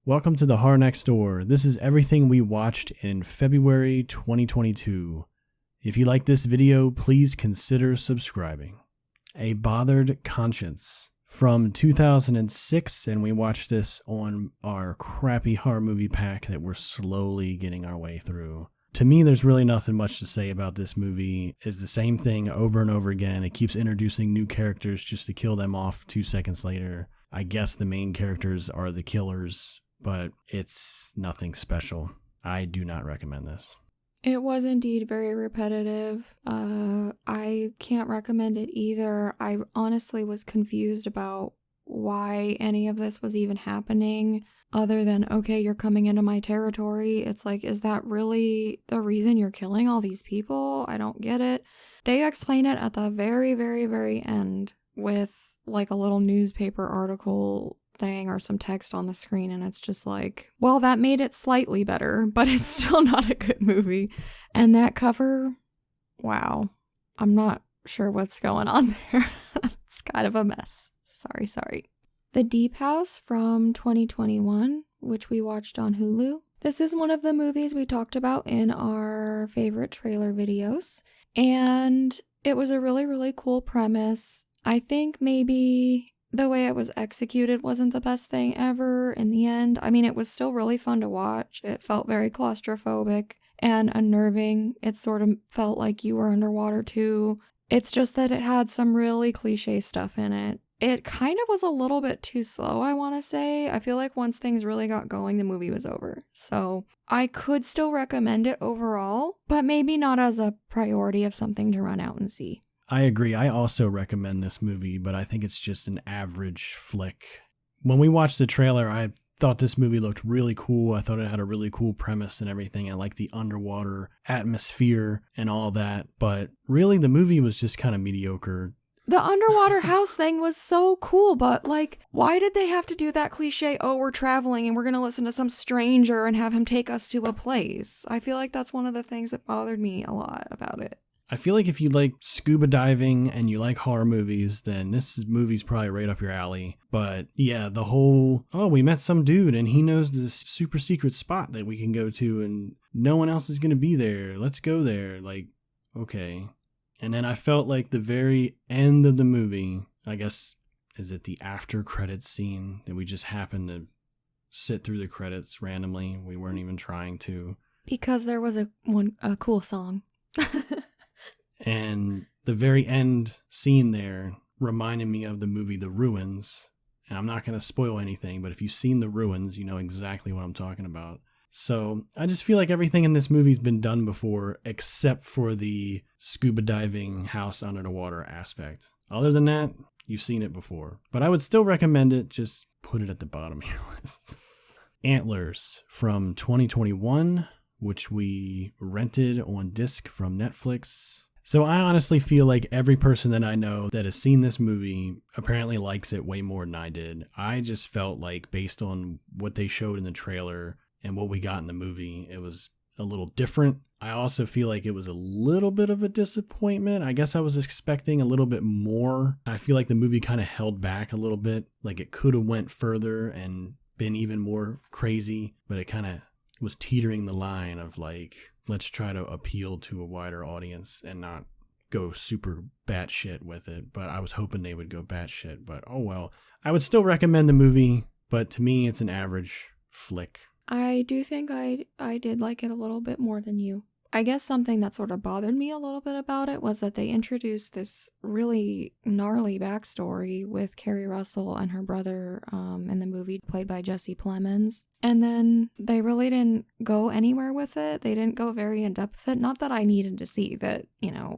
Welcome to the Horror Next Door. This is everything we watched in February 2022. If you like this video, please consider subscribing. A Bothered Conscience from 2006, and we watched this on our crappy horror movie pack that we're slowly getting our way through. To me, there's really nothing much to say about this movie. It's the same thing over and over again. It keeps introducing new characters just to kill them off 2 seconds later. I guess the main characters are the killers, but it's nothing special. I do not recommend this. It was indeed very repetitive. I can't recommend it either. I honestly was confused about why any of this was even happening, other than, okay, you're coming into my territory. It's like, is that really the reason you're killing all these people? I don't get it. They explain it at the very, very, very end with like a little newspaper article thing or some text on the screen, and it's just like, well, that made it slightly better, but it's still not a good movie. And that cover, wow, I'm not sure what's going on there. It's kind of a mess. Sorry. The Deep House from 2021, which we watched on Hulu. This is one of the movies we talked about in our favorite trailer videos, and it was a really, really cool premise. I think maybe the way it was executed wasn't the best thing ever in the end. I mean, it was still really fun to watch. It felt very claustrophobic and unnerving. It sort of felt like you were underwater too. It's just that it had some really cliche stuff in it. It kind of was a little bit too slow, I want to say. I feel like once things really got going, the movie was over. So I could still recommend it overall, but maybe not as a priority of something to run out and see. I agree. I also recommend this movie, but I think it's just an average flick. When we watched the trailer, I thought this movie looked really cool. I thought it had a really cool premise and everything. I like the underwater atmosphere and all that. But really, the movie was just kind of mediocre. The underwater house thing was so cool, but like, why did they have to do that cliche, oh, we're traveling and we're going to listen to some stranger and have him take us to a place? I feel like that's one of the things that bothered me a lot about it. I feel like if you like scuba diving and you like horror movies, then this movie's probably right up your alley. But yeah, the whole, oh, we met some dude and he knows this super secret spot that we can go to and no one else is going to be there. Let's go there. Like, okay. And then I felt like the very end of the movie, I guess, is it the after credits scene that we just happened to sit through the credits randomly. We weren't even trying to. Because there was a cool song. And the very end scene there reminded me of the movie The Ruins. And I'm not going to spoil anything, but if you've seen The Ruins, you know exactly what I'm talking about. So I just feel like everything in this movie's been done before, except for the scuba diving house under the water aspect. Other than that, you've seen it before. But I would still recommend it. Just put it at the bottom of your list. Antlers from 2021, which we rented on disc from Netflix. So I honestly feel like every person that I know that has seen this movie apparently likes it way more than I did. I just felt like based on what they showed in the trailer and what we got in the movie, it was a little different. I also feel like it was a little bit of a disappointment. I guess I was expecting a little bit more. I feel like the movie kind of held back a little bit. Like it could have went further and been even more crazy, but it kind of was teetering the line of like, let's try to appeal to a wider audience and not go super batshit with it. But I was hoping they would go batshit, but oh well. I would still recommend the movie, but to me, it's an average flick. I do think I did like it a little bit more than you. I guess something that sort of bothered me a little bit about it was that they introduced this really gnarly backstory with Carrie Russell and her brother in the movie, played by Jesse Plemons. And then they really didn't go anywhere with it. They didn't go very in depth with it. Not that I needed to see that,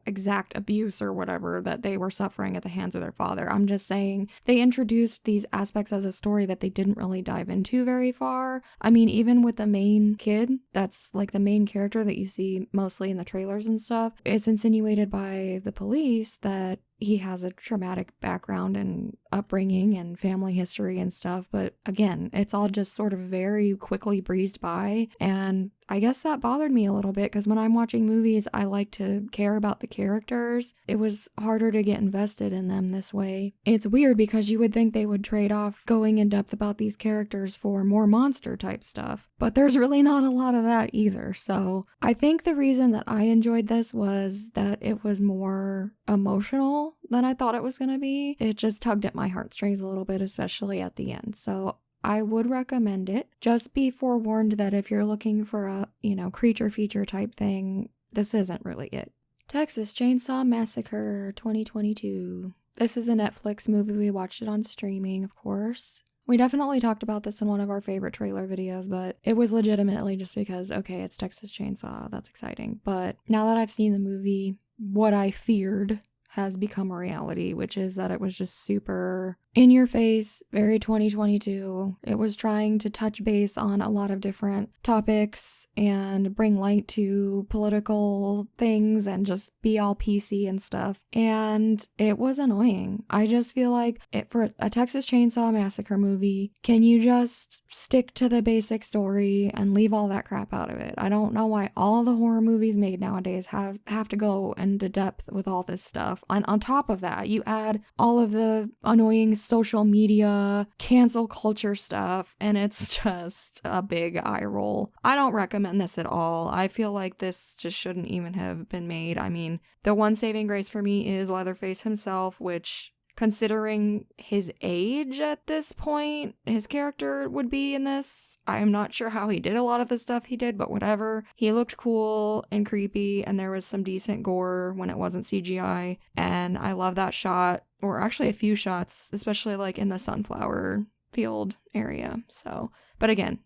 exact abuse or whatever that they were suffering at the hands of their father. I'm just saying they introduced these aspects of the story that they didn't really dive into very far. I mean, even with the main kid, that's like the main character that you see mostly in the trailers and stuff, it's insinuated by the police that he has a traumatic background and upbringing and family history and stuff. But again, it's all just sort of very quickly breezed by. And I guess that bothered me a little bit because when I'm watching movies, I like to care about the characters. It was harder to get invested in them this way. It's weird because you would think they would trade off going in depth about these characters for more monster type stuff, but there's really not a lot of that either. So I think the reason that I enjoyed this was that it was more emotional than I thought it was going to be. It just tugged at my heartstrings a little bit, especially at the end. So I would recommend it. Just be forewarned that if you're looking for a, creature feature type thing, this isn't really it. Texas Chainsaw Massacre 2022. This is a Netflix movie. We watched it on streaming, of course. We definitely talked about this in one of our favorite trailer videos, but it was legitimately just because, okay, it's Texas Chainsaw. That's exciting. But now that I've seen the movie, what I feared has become a reality, which is that it was just super in your face, very 2022. It was trying to touch base on a lot of different topics and bring light to political things and just be all PC and stuff. And it was annoying. I just feel like for a Texas Chainsaw Massacre movie, can you just stick to the basic story and leave all that crap out of it? I don't know why all the horror movies made nowadays have to go into depth with all this stuff. And on top of that, you add all of the annoying social media, cancel culture stuff, and it's just a big eye roll. I don't recommend this at all. I feel like this just shouldn't even have been made. I mean, the one saving grace for me is Leatherface himself, which, considering his age at this point, his character would be in this. I'm not sure how he did a lot of the stuff he did, but whatever. He looked cool and creepy, and there was some decent gore when it wasn't CGI, and I love that shot, or actually a few shots, especially like in the sunflower field area. So, but again,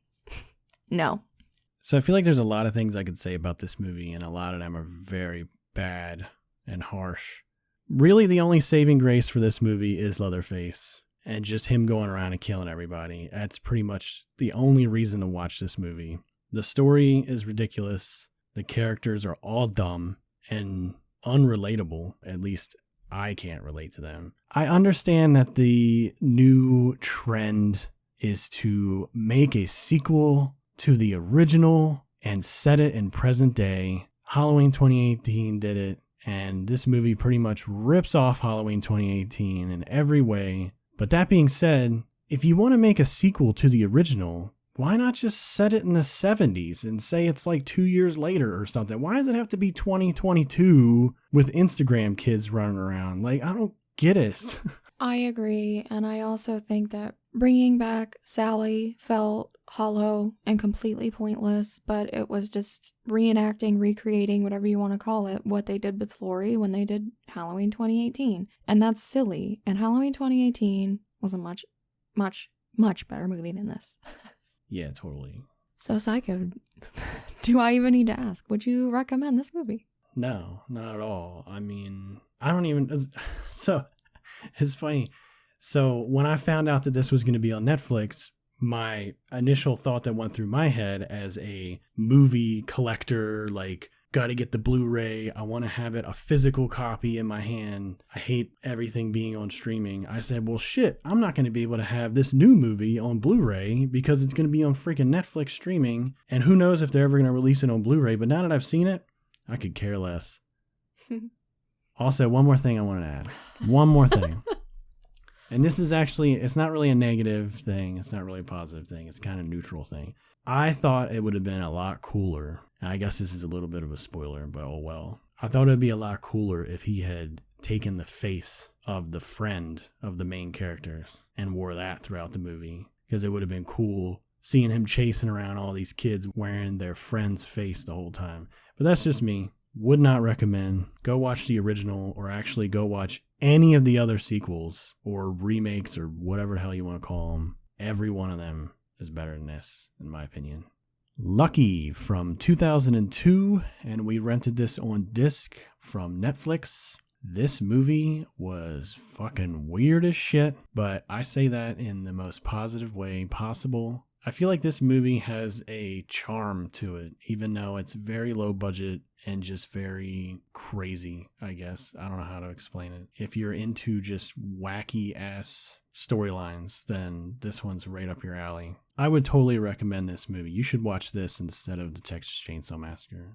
no. So I feel like there's a lot of things I could say about this movie, and a lot of them are very bad and harsh. Really, the only saving grace for this movie is Leatherface and just him going around and killing everybody. That's pretty much the only reason to watch this movie. The story is ridiculous. The characters are all dumb and unrelatable. At least I can't relate to them. I understand that the new trend is to make a sequel to the original and set it in present day. Halloween 2018 did it. And this movie pretty much rips off Halloween 2018 in every way. But that being said, if you want to make a sequel to the original, why not just set it in the 70s and say it's like 2 years later or something? Why does it have to be 2022 with Instagram kids running around? Like, I don't get it. I agree. And I also think that bringing back Sally felt hollow and completely pointless, but it was just reenacting, recreating, whatever you want to call it, what they did with Laurie when they did Halloween 2018. And that's silly. And Halloween 2018 was a much, much, much better movie than this. Yeah, totally. So, Psycho, do I even need to ask, would you recommend this movie? No, not at all. I mean, I don't even... So, it's funny. So, when I found out that this was going to be on Netflix, my initial thought that went through my head as a movie collector, like, gotta get the Blu-ray, I want to have it a physical copy in my hand, I hate everything being on streaming. I said, well, shit, I'm not going to be able to have this new movie on Blu-ray because it's going to be on freaking Netflix streaming, and who knows if they're ever going to release it on Blu-ray. But now that I've seen it, I could care less. Also, one more thing I wanted to add. One more thing. And this is actually, it's not really a negative thing. It's not really a positive thing. It's kind of a neutral thing. I thought it would have been a lot cooler. And I guess this is a little bit of a spoiler, but oh well. I thought it would be a lot cooler if he had taken the face of the friend of the main characters and wore that throughout the movie. Because it would have been cool seeing him chasing around all these kids wearing their friend's face the whole time. But that's just me. Would not recommend. Go watch the original, or actually go watch any of the other sequels or remakes or whatever the hell you want to call them. Every one of them is better than this, in my opinion. Lucky from 2002, and we rented this on disc from Netflix. This movie was fucking weird as shit, but I say that in the most positive way possible. I feel like this movie has a charm to it, even though it's very low budget and just very crazy, I guess. I don't know how to explain it. If you're into just wacky ass storylines, then this one's right up your alley. I would totally recommend this movie. You should watch this instead of the Texas Chainsaw Massacre.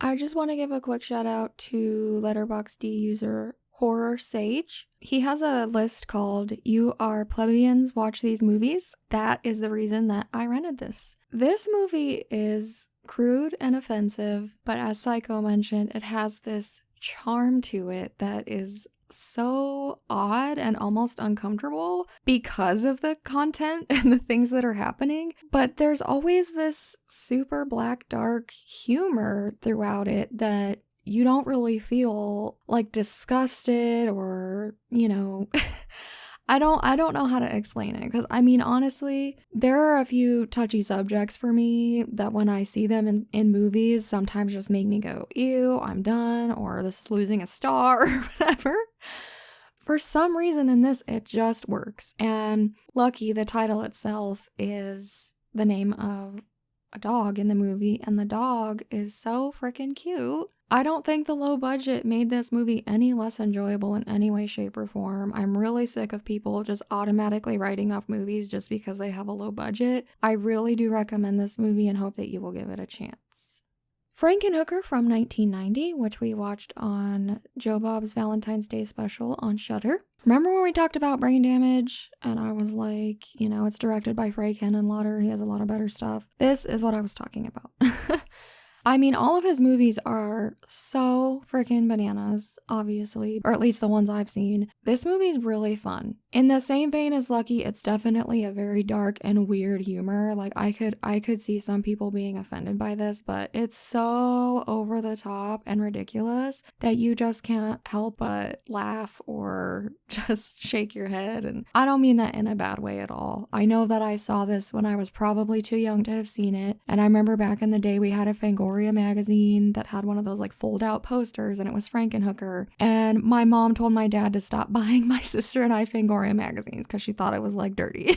I just want to give a quick shout out to Letterboxd user Horror Sage. He has a list called "You Are Plebeians, Watch These Movies." That is the reason that I rented this. This movie is crude and offensive, but as Psycho mentioned, it has this charm to it that is so odd and almost uncomfortable because of the content and the things that are happening. But there's always this super black, dark humor throughout it that you don't really feel like disgusted or, I don't know how to explain it, because I mean, honestly, there are a few touchy subjects for me that when I see them in movies sometimes just make me go, ew, I'm done, or this is losing a star, or whatever. For some reason in this, it just works. And lucky, the title itself is the name of a dog in the movie, and the dog is so freaking cute. I don't think the low budget made this movie any less enjoyable in any way, shape, or form. I'm really sick of people just automatically writing off movies just because they have a low budget. I really do recommend this movie and hope that you will give it a chance. Frankenhooker from 1990, which we watched on Joe Bob's Valentine's Day special on Shudder. Remember when we talked about Brain Damage? And I was like, it's directed by Frankenhooker. He has a lot of better stuff. This is what I was talking about. I mean, all of his movies are so freaking bananas, obviously, or at least the ones I've seen. This movie's really fun. In the same vein as Lucky, it's definitely a very dark and weird humor. Like, I could see some people being offended by this, but it's so over the top and ridiculous that you just can't help but laugh or just shake your head. And I don't mean that in a bad way at all. I know that I saw this when I was probably too young to have seen it, and I remember back in the day we had a Fangoria magazine that had one of those like fold-out posters, and it was Frankenhooker. And my mom told my dad to stop buying my sister and I Fangoria magazines because she thought it was like dirty.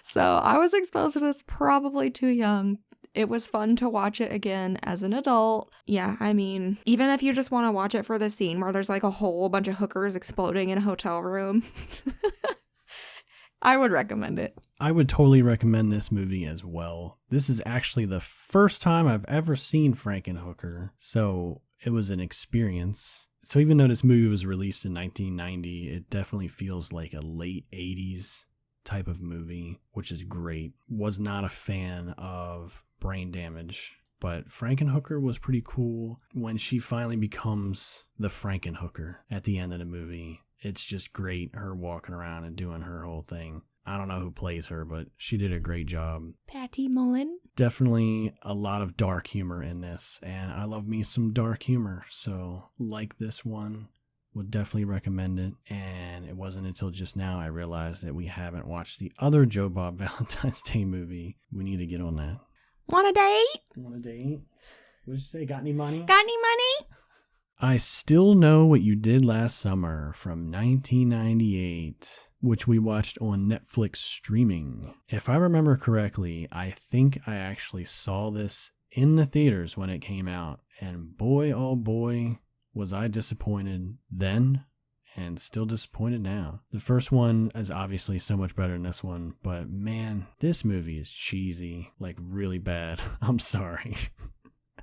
So I was exposed to this probably too young. It was fun to watch it again as an adult. Yeah, I mean, even if you just want to watch it for the scene where there's like a whole bunch of hookers exploding in a hotel room, I would recommend it. I would totally recommend this movie as well. This is actually the first time I've ever seen Frankenhooker, so it was an experience. So even though this movie was released in 1990, it definitely feels like a late 80s type of movie, which is great. Was not a fan of Brain Damage, but Frankenhooker was pretty cool. When she finally becomes the Frankenhooker at the end of the movie, it's just great, her walking around and doing her whole thing. I don't know who plays her, but she did a great job. Patty Mullen. Definitely a lot of dark humor in this, and I love me some dark humor, so like this one, would definitely recommend it. And it wasn't until just now I realized that we haven't watched the other Joe Bob Valentine's Day movie. We need to get on that. Want a date? Want a date? What'd you say? Got any money? Got any money? I Still Know What You Did Last Summer from 1998, which we watched on Netflix streaming. If I remember correctly, I think I actually saw this in the theaters when it came out, and boy, oh boy, was I disappointed then and still disappointed now. The first one is obviously so much better than this one, but man, this movie is cheesy, like really bad. I'm sorry.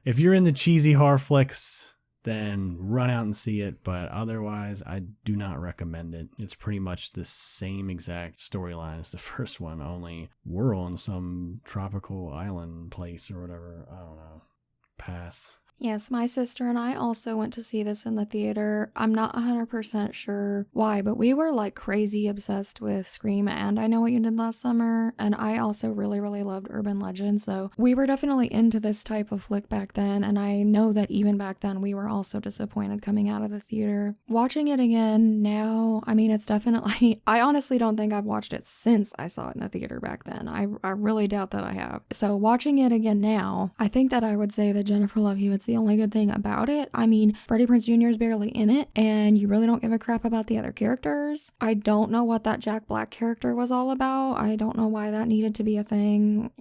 If you're in the cheesy horror flicks, then run out and see it, but otherwise I do not recommend it. It's pretty much the same exact storyline as the first one, only we're on some tropical island place or whatever. I don't know. Pass. Yes, my sister and I also went to see this in the theater. I'm not 100% sure why, but we were like crazy obsessed with Scream and I Know What You Did Last Summer, and I also really, really loved Urban Legend, so we were definitely into this type of flick back then, and I know that even back then we were also disappointed coming out of the theater. Watching it again now, I mean, it's definitely, I honestly don't think I've watched it since I saw it in the theater back then. I really doubt that I have. So watching it again now, I think that I would say that Jennifer Love Hewitt's that's the only good thing about it. I mean, Freddie Prinze Jr. is barely in it, and you really don't give a crap about the other characters. I don't know what that Jack Black character was all about. I don't know why that needed to be a thing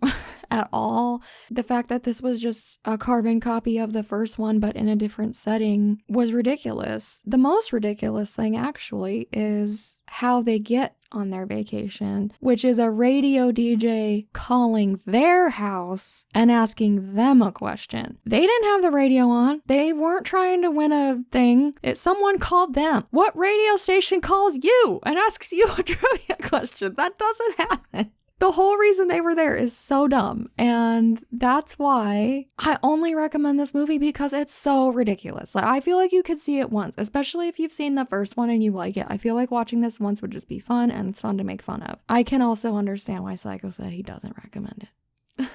at all. The fact that this was just a carbon copy of the first one, but in a different setting, was ridiculous. The most ridiculous thing, actually, is how they get on their vacation, which is a radio DJ calling their house and asking them a question. They didn't have the radio on. They weren't trying to win a thing. Someone called them. What radio station calls you and asks you a trivia question? That doesn't happen. The whole reason they were there is so dumb, and that's why I only recommend this movie, because it's so ridiculous. Like, I feel like you could see it once, especially if you've seen the first one and you like it. I feel like watching this once would just be fun, and it's fun to make fun of. I can also understand why Psycho said he doesn't recommend it.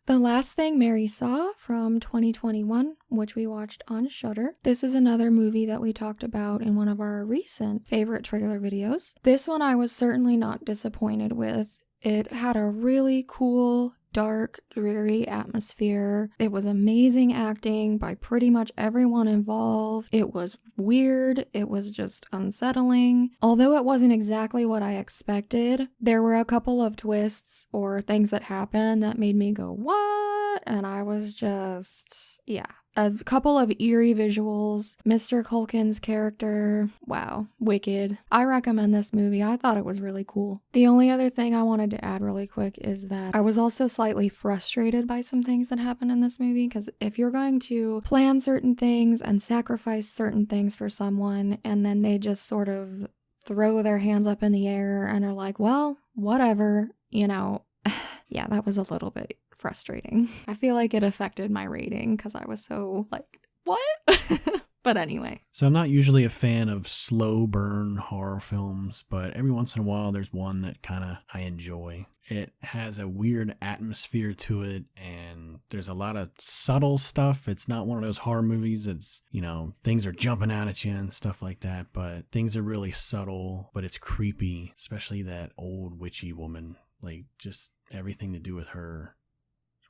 The Last Thing Mary Saw from 2021, which we watched on Shudder. This is another movie that we talked about in one of our recent favorite trailer videos. This one I was certainly not disappointed with. It had a really cool, dark, dreary atmosphere. It was amazing acting by pretty much everyone involved. It was weird. It was just unsettling. Although it wasn't exactly what I expected, there were a couple of twists or things that happened that made me go, what? And I was just, yeah. A couple of eerie visuals. Mr. Culkin's character, wow, wicked. I recommend this movie. I thought it was really cool. The only other thing I wanted to add really quick is that I was also slightly frustrated by some things that happened in this movie, because if you're going to plan certain things and sacrifice certain things for someone, and then they just sort of throw their hands up in the air and are like, well, whatever, you know, yeah, that was a little bit frustrating. I feel like it affected my rating because I was so like, what? But anyway. So I'm not usually a fan of slow burn horror films, but every once in a while there's one that kind of I enjoy. It has a weird atmosphere to it, and there's a lot of subtle stuff. It's not one of those horror movies. It's, you know, things are jumping out at you and stuff like that, but things are really subtle, but it's creepy, especially that old witchy woman. Like, just everything to do with her.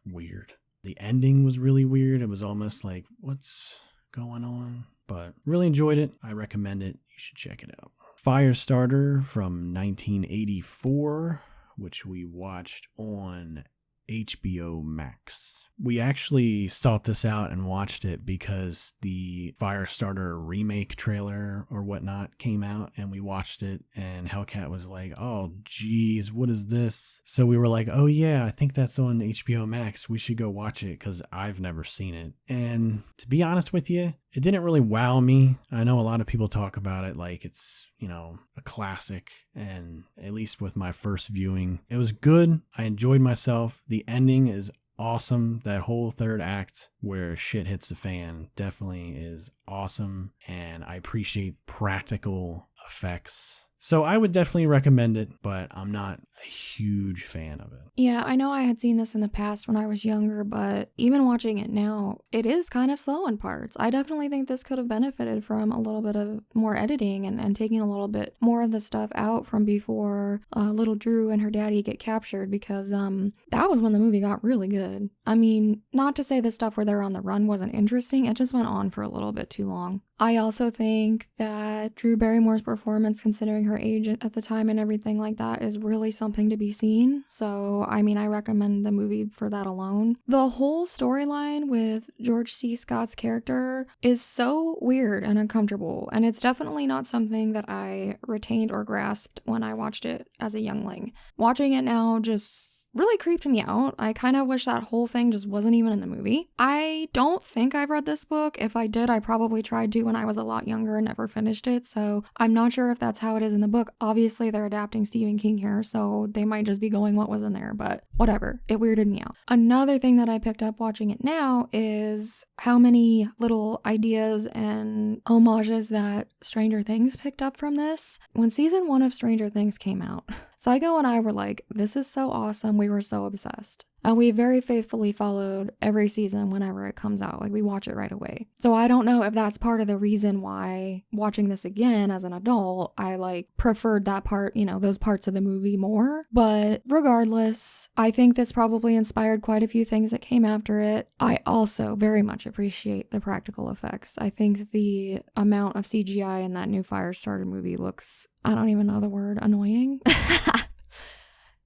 Weird. The ending was really weird. It was almost like, what's going on? But really enjoyed it. I recommend it. You should check it out. Firestarter from 1984, which we watched on HBO Max. We actually sought this out and watched it because the Firestarter remake trailer or whatnot came out, and we watched it, and Hellcat was like, oh geez, what is this? So we were like, oh yeah, I think that's on HBO Max. We should go watch it because I've never seen it. And to be honest with you, it didn't really wow me. I know a lot of people talk about it like it's, you know, a classic, and at least with my first viewing, it was good. I enjoyed myself. The ending is awesome. That whole third act where shit hits the fan definitely is awesome, and I appreciate practical effects. So I would definitely recommend it, but I'm not a huge fan of it. Yeah, I know I had seen this in the past when I was younger, but even watching it now, it is kind of slow in parts. I definitely think this could have benefited from a little bit of more editing and taking a little bit more of the stuff out from before little Drew and her daddy get captured, because that was when the movie got really good. I mean, not to say the stuff where they're on the run wasn't interesting, it just went on for a little bit too long. I also think that Drew Barrymore's performance, considering her age at the time and everything like that, is really something to be seen. So, I mean, I recommend the movie for that alone. The whole storyline with George C. Scott's character is so weird and uncomfortable, and it's definitely not something that I retained or grasped when I watched it as a youngling. Watching it now just really creeped me out. I kind of wish that whole thing just wasn't even in the movie. I don't think I've read this book. If I did, I probably tried to when I was a lot younger and never finished it, so I'm not sure if that's how it is in the book. Obviously, they're adapting Stephen King here, so they might just be going what was in there, but whatever. It weirded me out. Another thing that I picked up watching it now is how many little ideas and homages that Stranger Things picked up from this. When season 1 of Stranger Things came out, Psycho and I were like, this is so awesome. We were so obsessed. And we very faithfully followed every season whenever it comes out. Like, we watch it right away. So I don't know if that's part of the reason why watching this again as an adult, I like preferred that part, you know, those parts of the movie more. But regardless, I think this probably inspired quite a few things that came after it. I also very much appreciate the practical effects. I think the amount of CGI in that new Firestarter movie looks, I don't even know the word, annoying.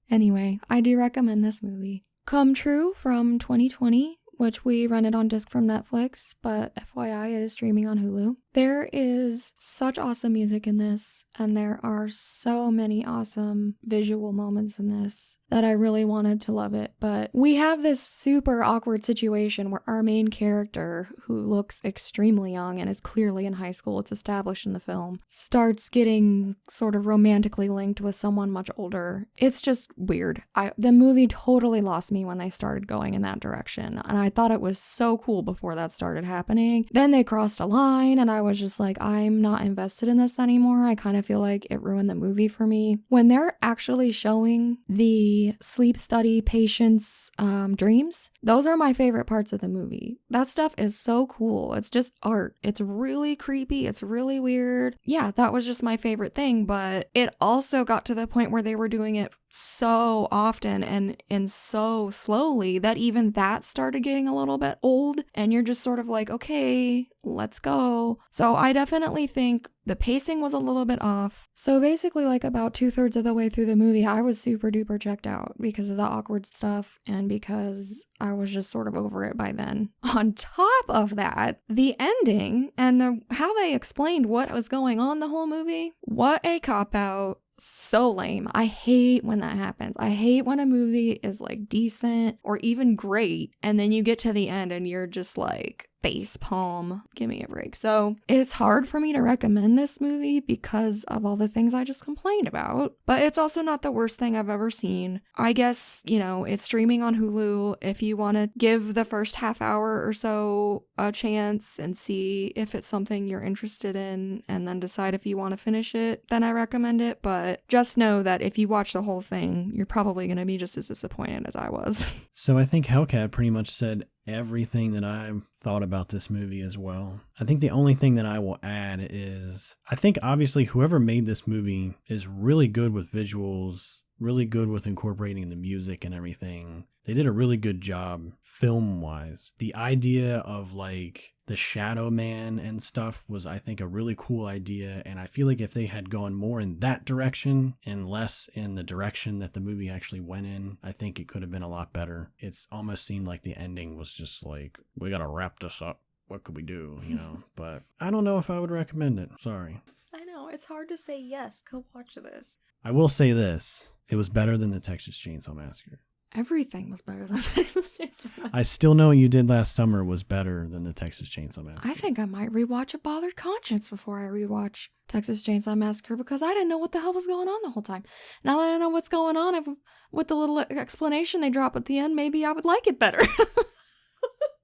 Anyway, I do recommend this movie. Come True from 2020, which we rented on disc from Netflix, but FYI, it is streaming on Hulu. There is such awesome music in this, and there are so many awesome visual moments in this that I really wanted to love it. But we have this super awkward situation where our main character, who looks extremely young and is clearly in high school, it's established in the film, starts getting sort of romantically linked with someone much older. It's just weird. The movie totally lost me when they started going in that direction, and I thought it was so cool before that started happening. Then they crossed a line, and I was just like, I'm not invested in this anymore. I kind of feel like it ruined the movie for me. When they're actually showing the sleep study patients' dreams, those are my favorite parts of the movie. That stuff is so cool. It's just art. It's really creepy. It's really weird. Yeah, that was just my favorite thing, but it also got to the point where they were doing it so often and so slowly that even that started getting a little bit old, and you're just sort of like, okay, let's go. So I definitely think the pacing was a little bit off. So basically, like, about 2/3 of the way through the movie, I was super duper checked out because of the awkward stuff and because I was just sort of over it by then. On top of that, the ending and how they explained what was going on the whole movie, what a cop-out. So lame. I hate when that happens. I hate when a movie is like decent or even great, and then you get to the end and you're just like, face palm. Give me a break. So it's hard for me to recommend this movie because of all the things I just complained about, but it's also not the worst thing I've ever seen. I guess, you know, it's streaming on Hulu. If you want to give the first half hour or so a chance and see if it's something you're interested in and then decide if you want to finish it, then I recommend it. But just know that if you watch the whole thing, you're probably going to be just as disappointed as I was. So I think Hellcat pretty much said everything that I thought about this movie as well. I think the only thing that I will add is, I think obviously whoever made this movie is really good with visuals, really good with incorporating the music and everything. They did a really good job film-wise. The idea of like the Shadow Man and stuff was, I think, a really cool idea, and I feel like if they had gone more in that direction and less in the direction that the movie actually went in, I think it could have been a lot better. It's almost seemed like the ending was just like, we gotta wrap this up. What could we do, you know? But I don't know if I would recommend it. Sorry. I know, it's hard to say yes, go watch this. I will say this. It was better than the Texas Chainsaw Massacre. Everything was better than Texas Chainsaw Massacre. I still know what you did last summer was better than the Texas Chainsaw Massacre. I think I might rewatch A Bothered Conscience before I rewatch Texas Chainsaw Massacre because I didn't know what the hell was going on the whole time. Now that I know what's going on, with the little explanation they drop at the end, maybe I would like it better.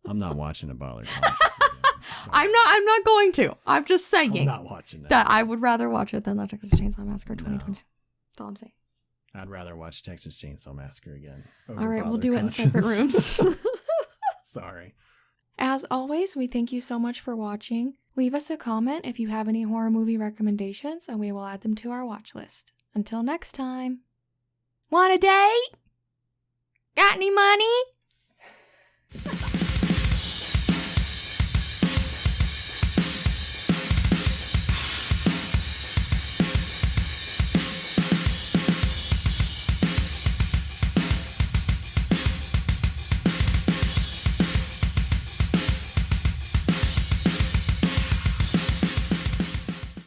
I'm not watching A Bothered Conscience again. I'm not going to. I'm just saying I'm not watching that. I would rather watch it than the Texas Chainsaw Massacre 2022. No. That's all I'm saying. I'd rather watch Texas Chainsaw Massacre again. All right, we'll do it in separate rooms. Sorry. As always, we thank you so much for watching. Leave us a comment if you have any horror movie recommendations, and we will add them to our watch list. Until next time. Want a date? Got any money?